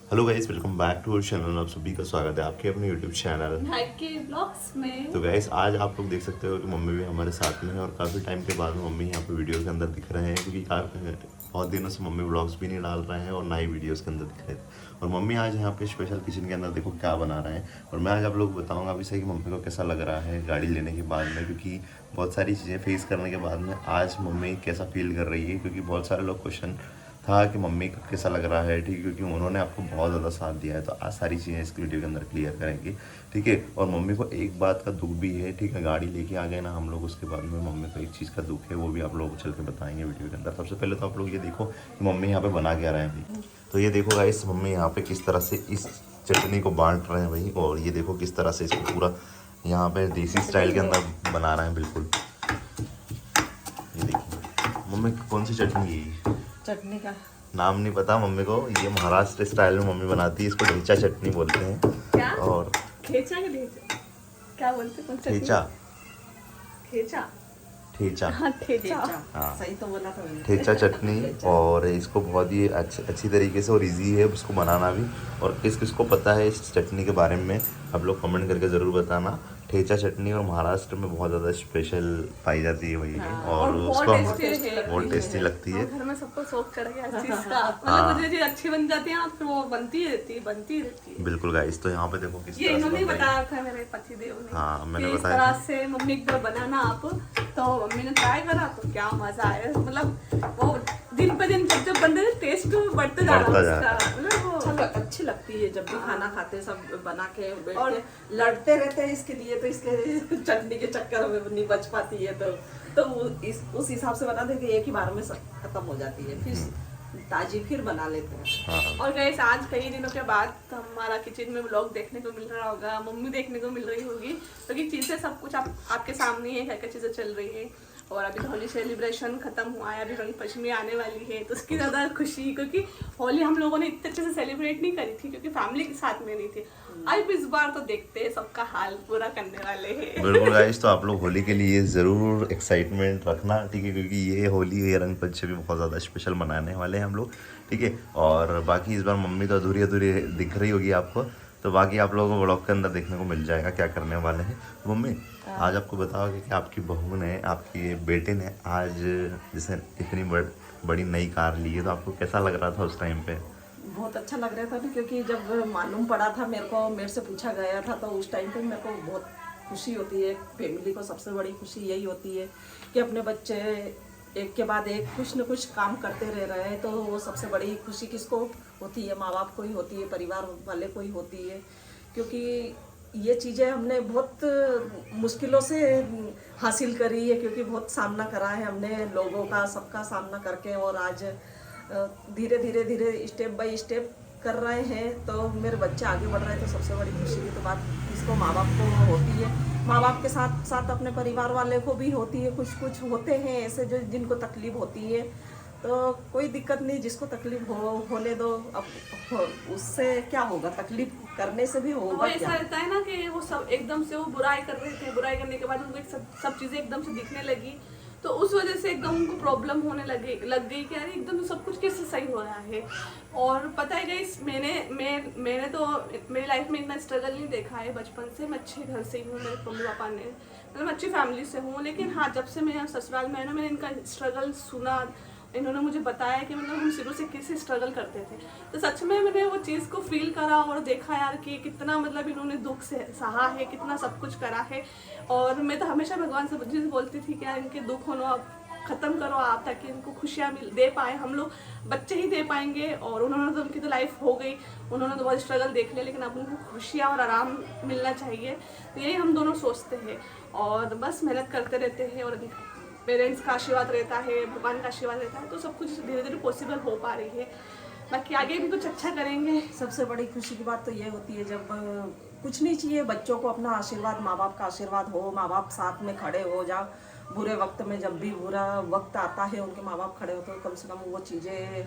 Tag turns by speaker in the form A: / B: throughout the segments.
A: Hello guys, welcome back to our channel. आप सभी का स्वागत है आपके अपने यूट्यूब चैनल
B: के ब्लॉग्स में।
A: तो गाइस, आज आप लोग देख सकते हो कि मम्मी भी हमारे साथ में है और काफ़ी टाइम के बाद मम्मी यहाँ पे वीडियो के अंदर दिख रहे हैं, क्योंकि बहुत दिनों से मम्मी व्लॉग्स भी नहीं डाल रहे हैं और ना ही वीडियोस के अंदर दिख रहे थे। और मम्मी आज यहाँ पे स्पेशल किचन के अंदर देखो क्या बना रहे हैं। और मैं आज आप लोग बताऊँगा अभी से कि मम्मी को कैसा लग रहा है गाड़ी लेने के बाद में, क्योंकि बहुत सारी चीज़ें फेस करने के बाद में आज मम्मी कैसा फील कर रही है। क्योंकि बहुत सारे लोग क्वेश्चन था कि मम्मी को कैसा लग रहा है, ठीक है, क्योंकि उन्होंने आपको बहुत ज़्यादा साथ दिया है। तो आज सारी चीज़ें इस वीडियो के अंदर क्लियर करेंगे, ठीक है। और मम्मी को एक बात का दुख भी है, ठीक है, गाड़ी लेके आ गए ना हम लोग, उसके बाद में मम्मी को एक चीज़ का दुख है, वो भी आप लोगों को चल के बताएंगे वीडियो के अंदर। सबसे पहले तो आप लोग ये देखो कि मम्मी यहाँ पे बना क्या रहे हैं भाई। तो ये देखो गाइस, मम्मी यहाँ पे किस तरह से इस चटनी को बांट रहे हैं भाई। और ये देखो किस तरह से इसको पूरा यहाँ पे देसी स्टाइल के अंदर बना रहे हैं बिल्कुल। ये देखिए मम्मी कौन सी चटनी है,
C: चटनी का
A: नाम नहीं पता मम्मी को। ये महाराष्ट्र स्टाइल में मम्मी बनाती है, इसको ढेचा चटनी बोलते हैं।
B: क्या?
A: और
B: खेचा के ढेचा क्या बोलते हैं?
A: ठेचा,
B: खेचा,
A: ठेचा,
B: हाँ ठेचा।
A: हाँ
C: सही तो बोला था मैंने।
A: ठेचा चटनी। और इसको बहुत ही अच्छी तरीके से और इजी है उसको बनाना भी। और किस किस को पता है इस चटनी के बारे में आप लोग कमेंट करके ज़रूर बताना। ठेचा चटनी और महाराष्ट्र में बहुत ज़्यादा स्पेशल पाई जाती है वही है। और उसको बहुत टेस्टी लगती है।
B: घर में सबको शौक चढ़ गया इस चीज का। मतलब मुझे चीज अच्छी बन जाती है फिर वो बनती रहती है।
A: बिल्कुल गाइस, तो यहाँ पे देखो किस
B: ये
A: तरह से
B: इन्होंने
A: बन रही है।
B: बताया था मेरे पतिदेव ने।
A: हाँ, मैंने
B: इस
A: बताया
B: तरह
A: था।
B: से मम्मी एक बार बनाना आप। तो मम्मी ने ट्राई करा तो क्या मजा आया। मतलब वो दिन पे दिन जब जब बन रहे टेस्ट बढ़ते जा
A: बढ़ता जा
B: रहा
A: रहा
B: है उसका। मतलब वो
C: अच्छी लगती है जब भी खाना खाते सब बना के बैठ
B: और
C: के लड़ते रहते हैं इसके लिए, तो इसके चटनी के चक्कर में नहीं बच पाती है। तो उस हिसाब से बना देते, एक ही बार में सब खत्म हो जाती है, फिर ताजी फिर बना लेते हैं।
A: हाँ
B: और गाइस, आज कई दिनों के बाद हमारा किचन में व्लॉग देखने को मिल रहा होगा, मम्मी देखने को मिल रही होगी, क्योंकि चीज़ें सब कुछ आपके सामने ही है, क्या क्या चीज़ें चल रही है। और अभी तो होली सेलिब्रेशन खत्म हुआ है, अभी रंग पंचमी आने वाली है, तो उसकी ज़्यादा खुशी, क्योंकि होली हम लोगों ने इतने अच्छे से सेलिब्रेट नहीं करी थी क्योंकि फैमिली के साथ में नहीं थी। अब इस बार तो देखते हैं, सबका हाल पूरा करने वाले हैं।
A: बिल्कुल गाइस, तो आप लोग होली के लिए ज़रूर एक्साइटमेंट रखना, ठीक है, क्योंकि ये होली ये रंग पंचमी बहुत ज़्यादा स्पेशल मनाने वाले हैं हम लोग, ठीक है। और बाकी इस बार मम्मी तो अधूरी अधूरी दिख रही होगी आपको, तो बाकी आप लोगों को व्लॉग के अंदर देखने को मिल जाएगा क्या करने वाले हैं। मम्मी आज आपको बताओगे कि आपकी बहू ने, आपके बेटे ने आज जैसे इतनी बड़ी नई कार ली है, तो आपको कैसा लग रहा था उस टाइम पे?
C: बहुत अच्छा लग रहा था ना, क्योंकि जब मालूम पड़ा था मेरे से पूछा गया था, तो उस टाइम पे मेरे को बहुत खुशी होती है। फैमिली को सबसे बड़ी खुशी यही होती है कि अपने बच्चे एक के बाद एक कुछ न कुछ काम करते रह रहे हैं। तो वो सबसे बड़ी खुशी किसको होती है? माँ बाप को ही होती है, परिवार वाले को ही होती है। क्योंकि ये चीज़ें हमने बहुत मुश्किलों से हासिल करी है, क्योंकि बहुत सामना करा है हमने लोगों का, सबका सामना करके। और आज धीरे धीरे धीरे स्टेप बाय स्टेप कर रहे हैं, तो मेरे बच्चे आगे बढ़ रहे हैं। तो सबसे बड़ी खुशी की तो बात इसको माँ बाप को होती है। माँ बाप के साथ साथ अपने परिवार वाले को भी होती है। कुछ कुछ होते हैं ऐसे जो जिनको तकलीफ होती है, तो कोई दिक्कत नहीं, जिसको तकलीफ होने दो। अब उससे क्या होगा? तकलीफ करने से भी
B: वो
C: होगा
B: ऐसा
C: क्या?
B: रहता है ना कि वो सब एकदम से वो बुराई कर रहे थे, बुराई करने के बाद उनको सब चीजें एकदम से दिखने लगी, तो उस वजह से एकदम उनको प्रॉब्लम होने लग गई कि अरे एकदम सब कुछ कैसे सही हो रहा है। और पता है गाइस, मैंने तो मेरी लाइफ में इतना स्ट्रगल नहीं देखा है बचपन से। मैं अच्छे घर से ही हूँ, मेरे मम्मी पापा ने, मतलब अच्छी फैमिली से हूँ। लेकिन हाँ, जब से मैं ससुराल में आई ना, मैंने इनका स्ट्रगल सुना, इन्होंने मुझे बताया कि मतलब हम शुरू से कैसे स्ट्रगल करते थे, तो सच में मैंने वो चीज़ को फील करा और देखा यार कि कितना मतलब इन्होंने दुख से सहा है, कितना सब कुछ करा है। और मैं तो हमेशा भगवान से बोलती थी कि यार इनके दुख होना आप ख़त्म करो आप, ताकि इनको खुशियाँ दे पाए। हम लोग बच्चे ही दे पाएंगे। और उन्होंने तो, उनकी तो लाइफ हो गई, उन्होंने तो बहुत स्ट्रगल देख लिया, लेकिन अब उनको खुशियाँ और आराम मिलना चाहिए। तो यही हम दोनों सोचते हैं और बस मेहनत करते रहते हैं। और पेरेंट्स का आशीर्वाद रहता है, भगवान का आशीर्वाद रहता है, तो सब कुछ धीरे धीरे पॉसिबल हो पा रही है। बाकी आगे भी कुछ अच्छा करेंगे।
C: सबसे बड़ी खुशी की बात तो ये होती है जब कुछ नहीं चाहिए, बच्चों को अपना आशीर्वाद, माँ बाप का आशीर्वाद हो, माँ बाप साथ में खड़े हो जाओ बुरे वक्त में। जब भी बुरा वक्त आता है, उनके माँ बाप खड़े हो, तो कम से कम वो चीज़ें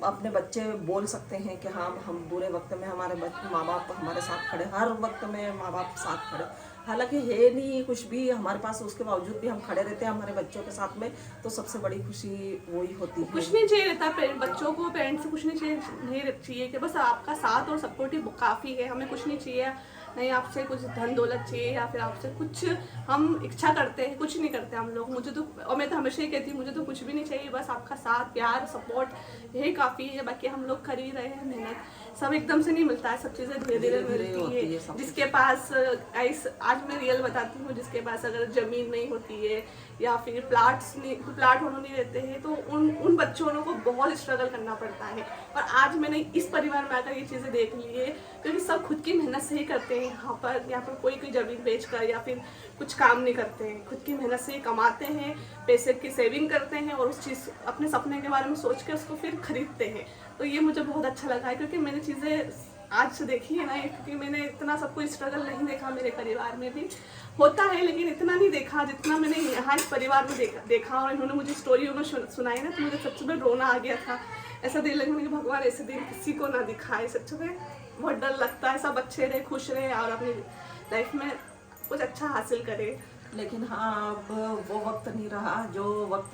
C: अपने बच्चे बोल सकते हैं कि हाँ, हम बुरे वक्त में हमारे माँ बाप हमारे साथ खड़े, हर वक्त में माँ बाप साथ खड़े। हालांकि है नहीं कुछ भी हमारे पास, उसके बावजूद भी हम खड़े रहते हैं हमारे बच्चों के साथ में, तो सबसे बड़ी खुशी वही होती है।
B: कुछ नहीं चाहिए रहता बच्चों को, पेरेंट्स से कुछ नहीं चाहिए कि बस आपका साथ और सपोर्टिव काफ़ी है, हमें कुछ नहीं चाहिए, नहीं आपसे कुछ धन दौलत चाहिए या फिर आपसे कुछ हम इच्छा करते हैं, कुछ नहीं करते हम लोग। मुझे तो, और मैं तो हमेशा ही कहती हूँ, मुझे तो कुछ भी नहीं चाहिए, बस आपका साथ प्यार सपोर्ट यही काफ़ी है। बाकी हम लोग कर ही रहे हैं मेहनत, सब एकदम से नहीं मिलता है, सब चीज़ें धीरे धीरे मिलती है। जिसके पास आज मैं रियल बताती हूँ, जिसके पास अगर ज़मीन नहीं होती है या फिर प्लाट होने नहीं रहते हैं, तो उन बच्चों को बहुत स्ट्रगल करना पड़ता है। और आज मैंने इस परिवार में आकर ये चीज़ें देख ली है, क्योंकि सब खुद की मेहनत से ही करते हैं। यहाँ पर कोई ज़मीन बेचकर या फिर कुछ काम नहीं करते हैं, खुद की मेहनत से ही कमाते हैं, पैसे की सेविंग करते हैं और उस चीज़ अपने सपने के बारे में सोच के उसको फिर खरीदते हैं। तो ये मुझे बहुत अच्छा लगा है, क्योंकि मैंने चीज़ें आज से देखी है ना, क्योंकि मैंने इतना सब कोई स्ट्रगल नहीं देखा, मेरे परिवार में भी होता है लेकिन इतना नहीं देखा जितना मैंने यहाँ इस परिवार में देखा। और इन्होंने मुझे स्टोरी सुनाई ना, तो मुझे सच में रोना आ गया था। ऐसा दिल लगा कि भगवान ऐसे दिन किसी को ना दिखाए, सच में बहुत डर लगता है। सब अच्छे रहे, खुश रहे और अपनी लाइफ में कुछ अच्छा हासिल करे।
C: लेकिन हाँ, अब वो वक्त नहीं रहा, जो वक्त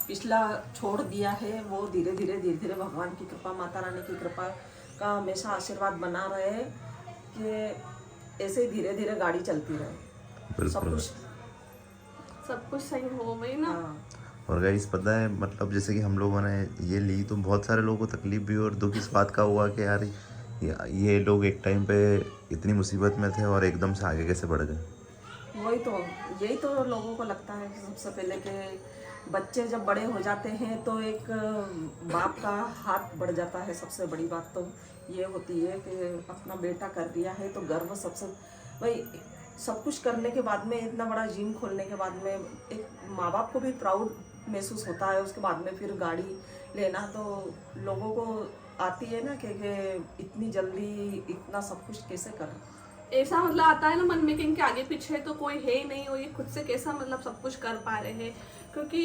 C: पिछला छोड़ दिया है, वो धीरे धीरे भगवान की कृपा, माता रानी की कृपा का हमेशा आशीर्वाद बना रहे कि ऐसे ही धीरे धीरे गाड़ी चलती रहे, सब कुछ सही हो गई ना। हाँ।
A: और गाइस पता है, मतलब जैसे कि हम लोगों ने ये ली तो बहुत सारे लोगों को तकलीफ भी और दुख इस बात का हुआ कि यार ये लोग एक टाइम पे इतनी मुसीबत में थे और एकदम से आगे कैसे बढ़ गए।
C: यही तो लोगों को लगता है सबसे पहले कि बच्चे जब बड़े हो जाते हैं तो एक बाप का हाथ बढ़ जाता है। सबसे बड़ी बात तो ये होती है कि अपना बेटा कर दिया है तो गर्व सबसे, भाई सब कुछ करने के बाद में, इतना बड़ा जिम खोलने के बाद में एक माँ बाप को भी प्राउड महसूस होता है। उसके बाद में फिर गाड़ी लेना तो लोगों को आती है ना कि इतनी जल्दी इतना सब कुछ कैसे करें,
B: ऐसा मतलब आता है ना मन में कि इनके आगे पीछे तो कोई है ही नहीं, और ये खुद से कैसा मतलब सब कुछ कर पा रहे हैं। क्योंकि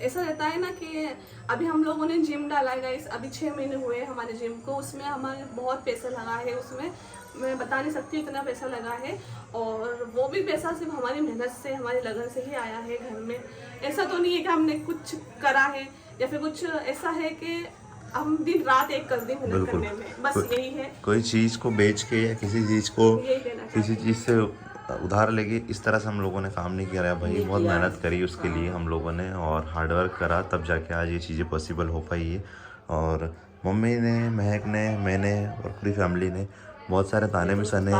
B: ऐसा रहता है ना कि अभी हम लोगों ने जिम डाला है गाइस, अभी 6 महीने हुए हमारे जिम को, उसमें हमारे बहुत पैसा लगा है, उसमें मैं बता नहीं सकती इतना पैसा लगा है। और वो भी पैसा सिर्फ हमारी मेहनत से, हमारी लगन से ही आया है। घर में ऐसा तो नहीं है कि हमने कुछ करा है या फिर कुछ ऐसा है कि हम दिन रात एक कर दी मेहनत करने में, बस यही है।
A: कोई चीज़ को बेच के या किसी चीज़ को किसी चीज़ से उधार लेके इस तरह से हम लोगों ने काम नहीं किया भाई। बहुत मेहनत करी उसके लिए हम लोगों ने और हार्डवर्क करा, तब जाके आज ये चीज़ें पॉसिबल हो पाई है। और मम्मी ने, महक ने, मैंने और पूरी फैमिली ने बहुत सारे ताने भी सने,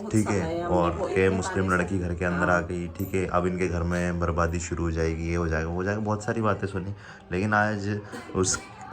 A: ठीक है। और के मुस्लिम लड़की घर के अंदर आ गई, ठीक है, अब इनके घर में बर्बादी शुरू हो जाएगी, ये हो जाएगा, वो हो जाएगा, बहुत सारी बातें सुनी। लेकिन आज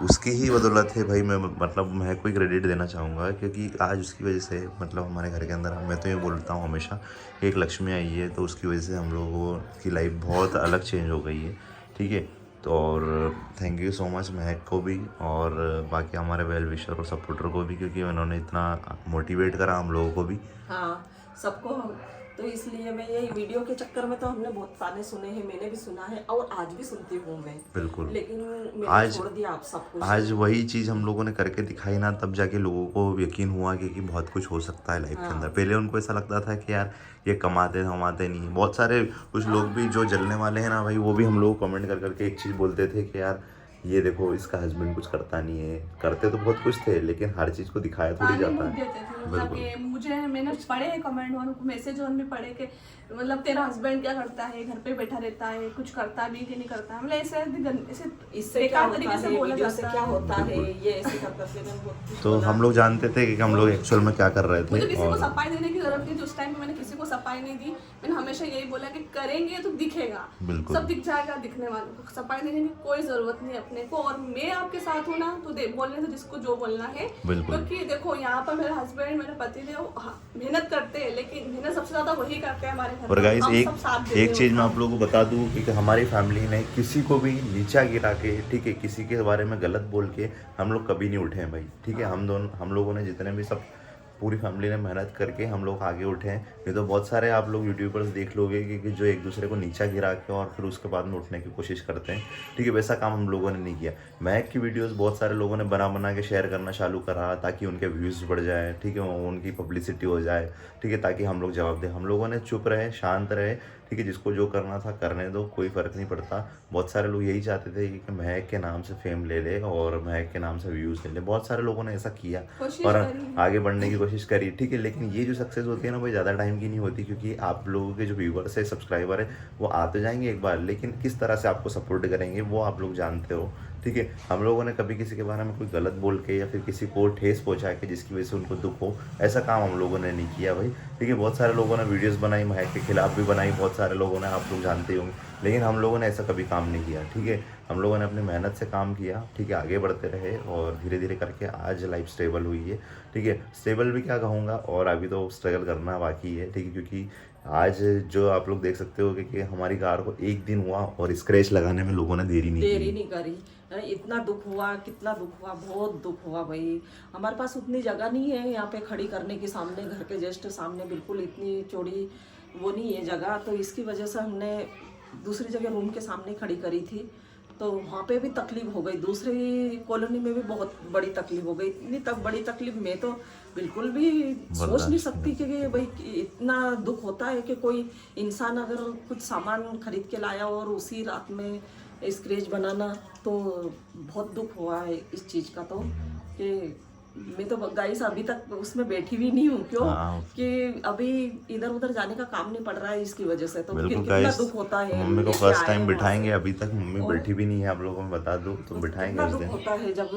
A: उसकी ही बदौलत है भाई। मैं मतलब महक को ही क्रेडिट देना चाहूँगा, क्योंकि आज उसकी वजह से मतलब हमारे घर के अंदर, मैं तो ये बोलता हूँ हमेशा, एक लक्ष्मी आई है, तो उसकी वजह से हम लोगों की लाइफ बहुत अलग चेंज हो गई है, ठीक है। तो और थैंक यू सो मच महक को भी और बाकी हमारे वेल विशर और सपोर्टर को भी, क्योंकि उन्होंने इतना मोटिवेट करा हम लोगों को भी।
C: हाँ, सबको। तो इसलिए मैं ये वीडियो के चक्कर में तो हमने बहुत ताने सुने हैं, मैंने भी सुना है और आज भी सुनती हूँ मैं,
A: बिल्कुल।
C: लेकिन मैंने छोड़ दिया आप सब कुछ।
A: आज वही चीज़ हम लोगों ने करके दिखाई ना, तब जाके लोगों को यकीन हुआ कि बहुत कुछ हो सकता है लाइफ के अंदर। पहले उनको ऐसा लगता था कि यार ये कमाते नहीं। बहुत सारे कुछ लोग भी जो जलने वाले हैं ना भाई, वो भी हम लोग कमेंट कर करके एक चीज़ बोलते थे कि यार ये देखो इसका हस्बैंड कुछ करता नहीं है। करते तो बहुत कुछ थे, लेकिन हर चीज़ को दिखाया थोड़ी जाता है।
B: मुझे मैंने पढ़े हैं कमेंट और मैसेज और में पढ़े कि मतलब तेरा हस्बैंड क्या करता है, घर पे बैठा रहता है, कुछ करता भी कि नहीं करता। मतलब ऐसे
C: इससे क्या तरीके से बोला जाता है, क्या होता है ये ऐसे करते।
A: तो हम लोग जानते थे कि हम लोग एक्चुअल में क्या कर रहे थे।
B: मुझे किसी को सफाई देने की जरूरत नहीं थी उस टाइम पे, मैंने किसी को सफाई नहीं दी। मैंने हमेशा यही बोला कि करेंगे तो दिखेगा, सब दिख जाएगा दिखने वालों को, सफाई देने की कोई जरूरत नहीं अपने को। और मैं आपके साथ हूँ ना, तो बोलने से जिसको जो बोलना है, क्योंकि देखो यहाँ पर मेरे हस्बैंड, मेरे पति देव मेहनत करते हैं, लेकिन मेहनत सबसे ज्यादा वही करते हैं हमारे घर।
A: और गाइस एक चीज मैं आप लोगों को बता दूं कि हमारी फैमिली ने किसी को भी नीचा गिरा के, ठीक है, किसी के बारे में गलत बोल के हम लोग कभी नहीं उठे हैं भाई, ठीक है। हम लोगों ने जितने भी सब पूरी फैमिली ने मेहनत करके हम लोग आगे उठे हैं। नहीं तो बहुत सारे आप लोग यूट्यूबर्स देख लोगे कि जो एक दूसरे को नीचा गिरा के और फिर उसके बाद में उठने की कोशिश करते हैं, ठीक है, वैसा काम हम लोगों ने नहीं किया। महक की वीडियोस बहुत सारे लोगों ने बना के शेयर करना चालू करा ताकि उनके व्यूज़ बढ़ जाए, ठीक है, उनकी पब्लिसिटी हो जाए, ठीक है, ताकि हम लोग जवाब दें। हम लोगों ने चुप रहे, शांत रहे, ठीक है, जिसको जो करना था करने दो, कोई फ़र्क नहीं पड़ता। बहुत सारे लोग यही चाहते थे कि महक के नाम से फेम ले ले और महक के नाम से व्यूज़ ले ले। बहुत सारे लोगों ने ऐसा किया और आगे बढ़ने की कोशिश करी, ठीक है, लेकिन ये जो सक्सेस होती है ना, वो ज़्यादा टाइम की नहीं होती, क्योंकि आप लोगों के जो व्यूवर्स है, सब्सक्राइबर है, वो आ तो जाएंगे एक बार, लेकिन किस तरह से आपको सपोर्ट करेंगे वो आप लोग जानते हो, ठीक है। हम लोगों ने कभी किसी के बारे में कोई गलत बोल के या फिर किसी को ठेस पहुंचा के जिसकी वजह से उनको दुख हो, ऐसा काम हम लोगों ने नहीं किया भाई, ठीक है। बहुत सारे लोगों ने वीडियोस बनाई, महक के खिलाफ भी बनाई, बहुत सारे लोगों ने, आप लोग जानते होंगे, लेकिन हम लोगों ने ऐसा कभी काम नहीं किया, ठीक है। हम लोगों ने अपनी मेहनत से काम किया, ठीक है, आगे बढ़ते रहे और धीरे धीरे करके आज लाइफ स्टेबल हुई है, ठीक है। स्टेबल भी क्या कहूँगा, और अभी तो स्ट्रगल करना बाकी है, ठीक है, क्योंकि आज जो आप लोग देख सकते हो कि हमारी कार को 1 दिन हुआ और स्क्रैच लगाने में लोगों ने देरी नहीं
C: करी। इतना दुख हुआ, कितना दुख हुआ, बहुत दुख हुआ भाई। हमारे पास उतनी जगह नहीं है यहाँ पे खड़ी करने की, सामने घर के जस्ट सामने बिल्कुल इतनी चौड़ी वो नहीं है जगह, तो इसकी वजह से हमने दूसरी जगह रूम के सामने खड़ी करी थी, तो वहाँ पे भी तकलीफ हो गई। दूसरी कॉलोनी में भी बहुत बड़ी तकलीफ हो गई। इतनी बड़ी तकलीफ मैं तो बिल्कुल भी सोच नहीं सकती कि भाई इतना दुख होता है कि कोई इंसान अगर कुछ सामान खरीद के लाया और उसी रात में स्क्रैच बनाना, तो बहुत दुख हुआ है इस चीज़ का। तो कि मैं तो गाइस अभी तक उसमें बैठी भी नहीं हूँ, क्यों कि अभी इधर उधर जाने का काम नहीं पड़ रहा है इसकी वजह से। तो कितना दुख होता है।
A: मम्मी को फर्स्ट टाइम बिठाएंगे, अभी तक मम्मी बैठी भी नहीं है, आप लोगों को बता दूं, तो बिठाएंगे उस दिन।
C: होता है जब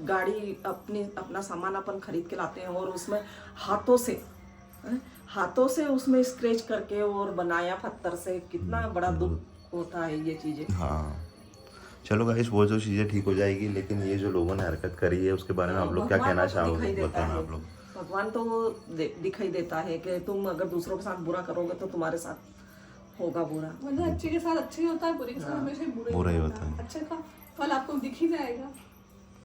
C: गाड़ी अपना सामान अपन खरीद के लाते हैं और उसमें हाथों से उसमें स्क्रैच करके और बनाया पत्थर से, कितना बड़ा दुख होता है ये चीजें।
A: हाँ चलो गाइस, वो जो चीज़ें ठीक हो जाएगी, लेकिन ये जो लोगों ने हरकत करी है उसके बारे में आप लोग क्या कहना चाहोगे, बताना आप लोग।
C: भगवान तो दिखाई देता है कि तुम अगर दूसरों के साथ बुरा करोगे तो तुम्हारे साथ होगा बुरा।
B: मतलब अच्छे के साथ अच्छे ही होता है, बुरे के साथ हमेशा बुरा ही होता है। अच्छे का फल आपको दिख ही जाएगा।